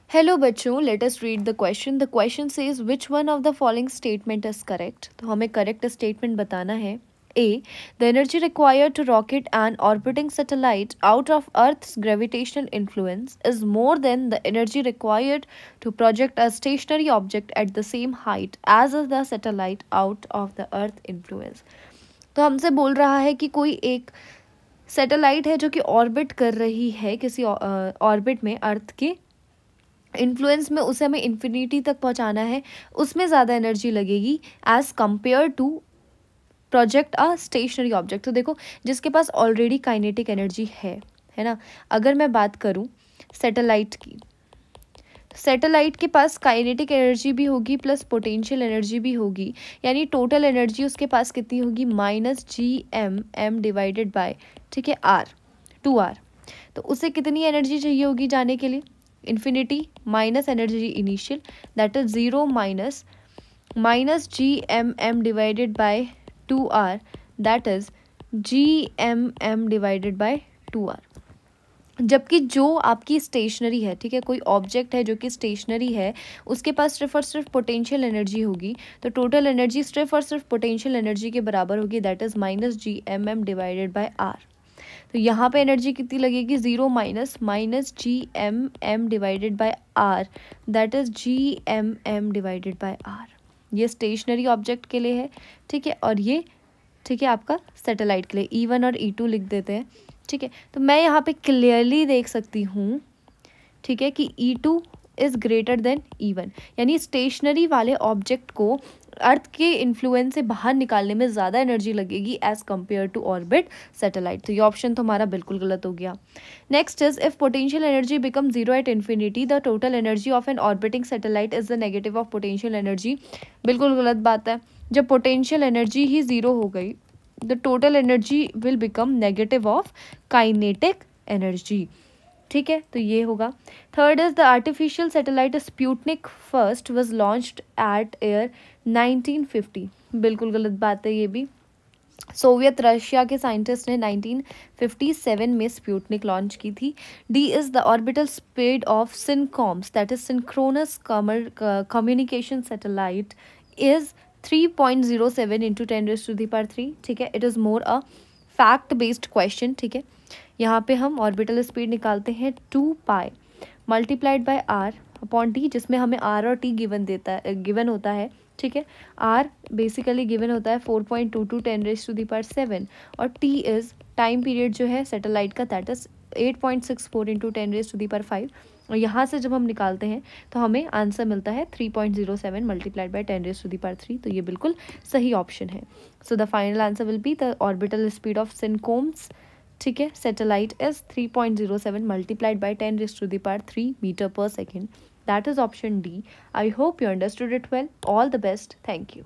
Hello बच्चों, let us read the question. The question says which one of the following statement is correct. तो हमें correct statement बताना है. A, the energy required to rocket an orbiting satellite out of earth's gravitational influence is more than the energy required to project a stationary object at the same height as is the satellite out of the earth influence. तो हमसे बोल रहा है कि कोई एक satellite है जो कि ऑर्बिट कर रही है किसी ऑर्बिट में अर्थ के इन्फ्लुएंस में, उसे हमें इन्फिनिटी तक पहुंचाना है. उसमें ज़्यादा एनर्जी लगेगी as compare to project a stationary object. तो देखो, जिसके पास ऑलरेडी काइनेटिक एनर्जी है ना. अगर मैं बात करूं सैटेलाइट की, सैटेलाइट के पास काइनेटिक एनर्जी भी होगी प्लस पोटेंशियल एनर्जी भी होगी, यानी टोटल एनर्जी उसके पास कितनी होगी, -GM डिवाइडेड बाय, ठीक है, R 2R. तो उसे कितनी एनर्जी चाहिए होगी जाने के लिए, infinity minus energy initial, that is 0 minus GM divided by 2R, that is GM divided by 2R. जबकि जो आपकी स्टेशनरी है, ठीक है, कोई ऑब्जेक्ट है जो कि स्टेशनरी है, उसके पास सिर्फ और सिर्फ पोटेंशियल एनर्जी होगी, तो टोटल एनर्जी सिर्फ और सिर्फ पोटेंशियल एनर्जी के बराबर होगी, that is -GM divided by R. तो यहाँ पे एनर्जी कितनी लगेगी, 0 minus GM divided by R, that is GM divided by R. ये स्टेशनरी ऑब्जेक्ट के लिए है, ठीक है, और ये, ठीक है, आपका सैटेलाइट के लिए E1 और E2 लिख देते हैं, ठीक है. तो मैं यहाँ पे क्लियरली देख सकती हूँ, ठीक है, कि E2 is greater than E1, यानी स्टेशनरी वाले ऑब्जेक्ट को अर्थ के इन्फ्लुएंस से बाहर निकालने में ज़्यादा एनर्जी लगेगी as compare to orbit satellite. तो ये ऑप्शन तो हमारा बिल्कुल गलत हो गया. Next is if potential energy become 0 at infinity the total energy of an orbiting satellite is the negative of potential energy. बिल्कुल गलत बात है. जब पोटेंशियल एनर्जी ही 0 हो गई, the total energy will become negative of kinetic energy. ठीक है, तो ये होगा. Third is the artificial satellite Sputnik first was launched at year 1950. बिल्कुल गलत बात है ये भी. सोवियत रशिया के साइंटिस्ट ने 1957 में स्पुतनिक लॉन्च की थी. D is the orbital speed of Syncoms, that is synchronous communication satellite, is 3.07 into 10⁻3. ठीक है, it is more a fact based question. ठीक है, यहाँ पे हम ऑर्बिटल स्पीड निकालते हैं 2π multiplied by R upon T, जिसमें हमें R और T गिवन होता है. ठीक है, R बेसिकली गिवन होता है 4.22 10⁻7 और T इज़ टाइम पीरियड जो है सैटेलाइट का, दैट इज 8.64 इंटू 10⁻5. और यहाँ से जब हम निकालते हैं तो हमें आंसर मिलता है 3.07 मल्टीप्लाइड बाय 10⁻3. तो ये बिल्कुल सही ऑप्शन है. So the final answer will be the orbital speed of Syncoms, ठीक है, satellite is 3.07 multiplied by 10⁻3 metre पर second. That is option D. I hope you understood it well. All the best. Thank you.